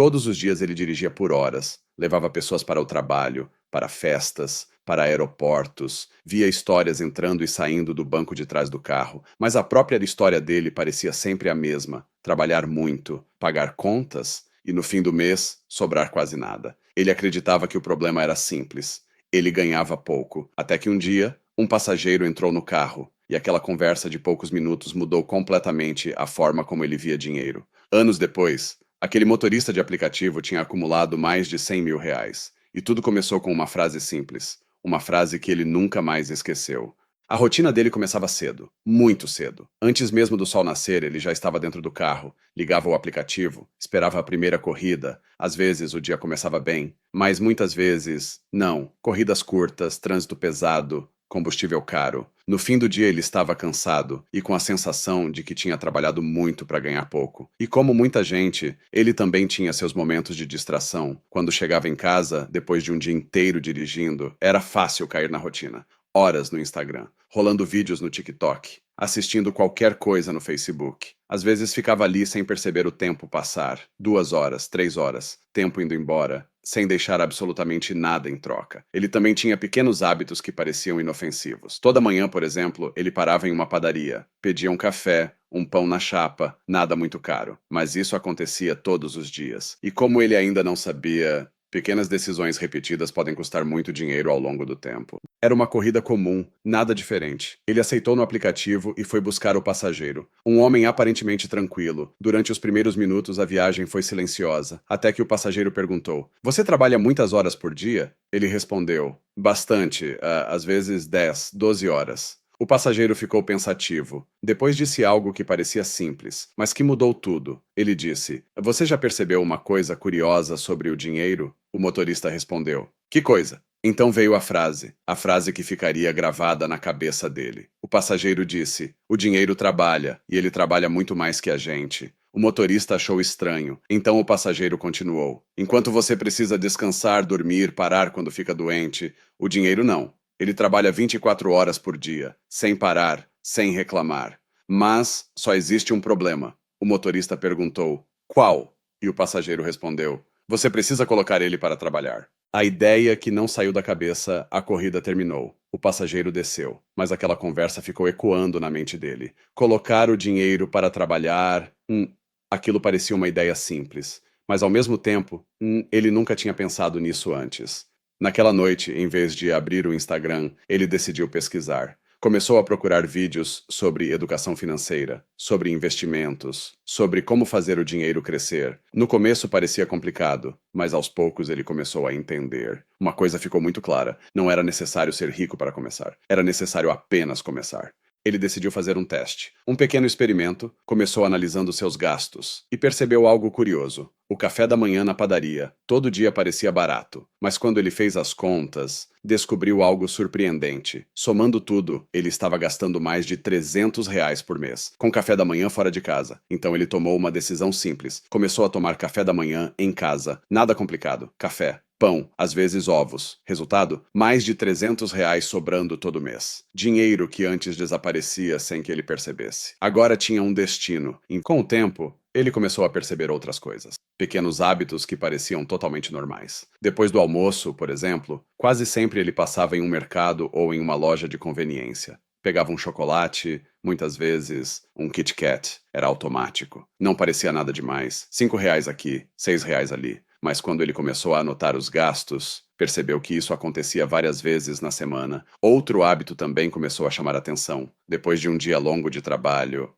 Todos os dias ele dirigia por horas, levava pessoas para o trabalho, para festas, para aeroportos, via histórias entrando e saindo do banco de trás do carro, mas a própria história dele parecia sempre a mesma: trabalhar muito, pagar contas e, no fim do mês, sobrar quase nada. Ele acreditava que o problema era simples. Ele ganhava pouco, até que um dia, um passageiro entrou no carro, e aquela conversa de poucos minutos mudou completamente a forma como ele via dinheiro. Anos depois, aquele motorista de aplicativo tinha acumulado mais de R$ 100.000. E tudo começou com uma frase simples. Uma frase que ele nunca mais esqueceu. A rotina dele começava cedo, muito cedo. Antes mesmo do sol nascer, ele já estava dentro do carro, ligava o aplicativo, esperava a primeira corrida. Às vezes o dia começava bem, mas muitas vezes não. Corridas curtas, trânsito pesado, combustível caro. No fim do dia ele estava cansado e com a sensação de que tinha trabalhado muito para ganhar pouco. E como muita gente, ele também tinha seus momentos de distração. Quando chegava em casa, depois de um dia inteiro dirigindo, era fácil cair na rotina. Horas no Instagram, rolando vídeos no TikTok, assistindo qualquer coisa no Facebook. Às vezes ficava ali sem perceber o tempo passar, 2 horas, 3 horas, tempo indo embora, sem deixar absolutamente nada em troca. Ele também tinha pequenos hábitos que pareciam inofensivos. Toda manhã, por exemplo, ele parava em uma padaria, pedia um café, um pão na chapa, nada muito caro. Mas isso acontecia todos os dias. E como ele ainda não sabia, pequenas decisões repetidas podem custar muito dinheiro ao longo do tempo. Era uma corrida comum, nada diferente. Ele aceitou no aplicativo e foi buscar o passageiro. Um homem aparentemente tranquilo. Durante os primeiros minutos, a viagem foi silenciosa, até que o passageiro perguntou: "Você trabalha muitas horas por dia?" Ele respondeu: "Bastante, às vezes 10, 12 horas." O passageiro ficou pensativo. Depois disse algo que parecia simples, mas que mudou tudo. Ele disse: "Você já percebeu uma coisa curiosa sobre o dinheiro?" O motorista respondeu: "Que coisa?" Então veio a frase que ficaria gravada na cabeça dele. O passageiro disse: "O dinheiro trabalha, e ele trabalha muito mais que a gente." O motorista achou estranho, então o passageiro continuou: "Enquanto você precisa descansar, dormir, parar quando fica doente, o dinheiro não. Ele trabalha 24 horas por dia, sem parar, sem reclamar. Mas só existe um problema." O motorista perguntou: "Qual?" E o passageiro respondeu: "Você precisa colocar ele para trabalhar." A ideia que não saiu da cabeça, a corrida terminou. O passageiro desceu, mas aquela conversa ficou ecoando na mente dele. Colocar o dinheiro para trabalhar. Aquilo parecia uma ideia simples, mas ao mesmo tempo, ele nunca tinha pensado nisso antes. Naquela noite, em vez de abrir o Instagram, ele decidiu pesquisar. Começou a procurar vídeos sobre educação financeira, sobre investimentos, sobre como fazer o dinheiro crescer. No começo parecia complicado, mas aos poucos ele começou a entender. Uma coisa ficou muito clara: não era necessário ser rico para começar. Era necessário apenas começar. Ele decidiu fazer um teste. Um pequeno experimento, começou analisando seus gastos e percebeu algo curioso. O café da manhã na padaria todo dia parecia barato, mas quando ele fez as contas, descobriu algo surpreendente. Somando tudo, ele estava gastando mais de R$ 300 por mês, com café da manhã fora de casa. Então ele tomou uma decisão simples. Começou a tomar café da manhã em casa. Nada complicado. Café, pão, às vezes ovos. Resultado? Mais de R$ 300 sobrando todo mês. Dinheiro que antes desaparecia sem que ele percebesse. Agora tinha um destino. E com o tempo, ele começou a perceber outras coisas. Pequenos hábitos que pareciam totalmente normais. Depois do almoço, por exemplo, quase sempre ele passava em um mercado ou em uma loja de conveniência. Pegava um chocolate, muitas vezes um Kit Kat. Era automático. Não parecia nada demais. R$ 5 aqui, R$ 6 ali. Mas quando ele começou a anotar os gastos, percebeu que isso acontecia várias vezes na semana. Outro hábito também começou a chamar atenção. Depois de um dia longo de trabalho,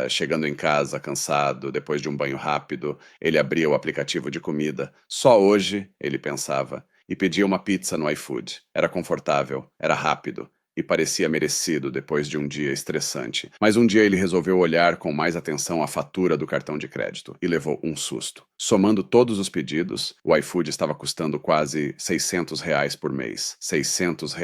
chegando em casa cansado, depois de um banho rápido, ele abria o aplicativo de comida. Só hoje, ele pensava, e pedia uma pizza no iFood. Era confortável, era rápido. E parecia merecido depois de um dia estressante. Mas um dia ele resolveu olhar com mais atenção a fatura do cartão de crédito e levou um susto. Somando todos os pedidos, o iFood estava custando quase R$ 600 por mês. R$ 600.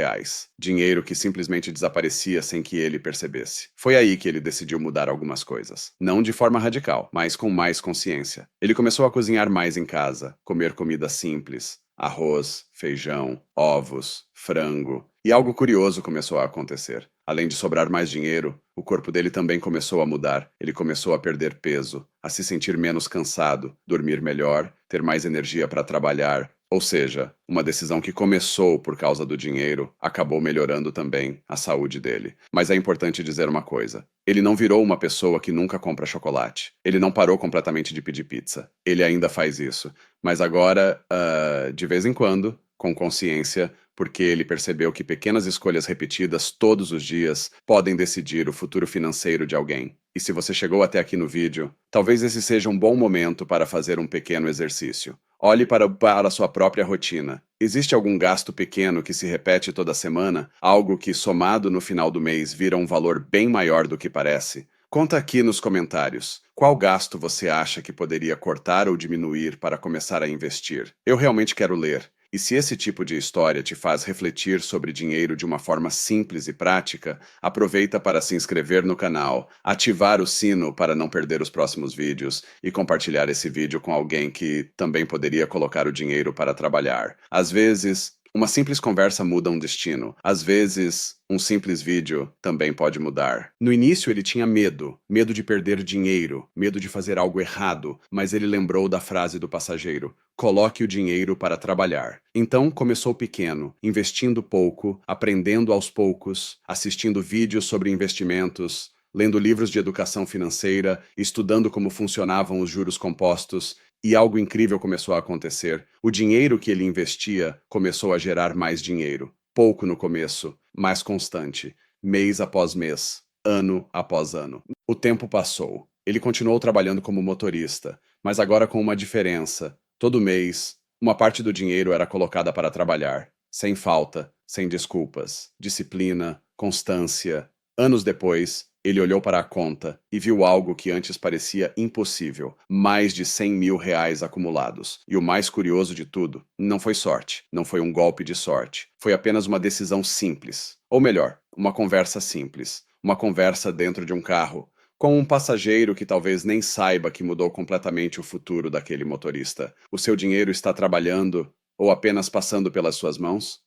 Dinheiro que simplesmente desaparecia sem que ele percebesse. Foi aí que ele decidiu mudar algumas coisas. Não de forma radical, mas com mais consciência. Ele começou a cozinhar mais em casa, comer comida simples. Arroz, feijão, ovos, frango. E algo curioso começou a acontecer. Além de sobrar mais dinheiro, o corpo dele também começou a mudar. Ele começou a perder peso, a se sentir menos cansado, dormir melhor, ter mais energia para trabalhar. Ou seja, uma decisão que começou por causa do dinheiro acabou melhorando também a saúde dele. Mas é importante dizer uma coisa: ele não virou uma pessoa que nunca compra chocolate. Ele não parou completamente de pedir pizza. Ele ainda faz isso. Mas agora, de vez em quando, com consciência, porque ele percebeu que pequenas escolhas repetidas todos os dias podem decidir o futuro financeiro de alguém. E se você chegou até aqui no vídeo, talvez esse seja um bom momento para fazer um pequeno exercício. Olhe para a sua própria rotina. Existe algum gasto pequeno que se repete toda semana? Algo que, somado no final do mês, vira um valor bem maior do que parece? Conta aqui nos comentários. Qual gasto você acha que poderia cortar ou diminuir para começar a investir? Eu realmente quero ler. E se esse tipo de história te faz refletir sobre dinheiro de uma forma simples e prática, aproveita para se inscrever no canal, ativar o sino para não perder os próximos vídeos e compartilhar esse vídeo com alguém que também poderia colocar o dinheiro para trabalhar. Às vezes, uma simples conversa muda um destino. Às vezes, um simples vídeo também pode mudar. No início ele tinha medo, medo de perder dinheiro, medo de fazer algo errado, mas ele lembrou da frase do passageiro: coloque o dinheiro para trabalhar. Então começou pequeno, investindo pouco, aprendendo aos poucos, assistindo vídeos sobre investimentos, lendo livros de educação financeira, estudando como funcionavam os juros compostos. E algo incrível começou a acontecer. O dinheiro que ele investia começou a gerar mais dinheiro. Pouco no começo, mais constante, mês após mês, ano após ano. O tempo passou. Ele continuou trabalhando como motorista, mas agora com uma diferença. Todo mês, uma parte do dinheiro era colocada para trabalhar, sem falta, sem desculpas, disciplina, constância. Anos depois, ele olhou para a conta e viu algo que antes parecia impossível: mais de 100 mil reais acumulados. E o mais curioso de tudo, não foi sorte, não foi um golpe de sorte. Foi apenas uma decisão simples. Ou melhor, uma conversa simples. Uma conversa dentro de um carro, com um passageiro que talvez nem saiba que mudou completamente o futuro daquele motorista. O seu dinheiro está trabalhando ou apenas passando pelas suas mãos?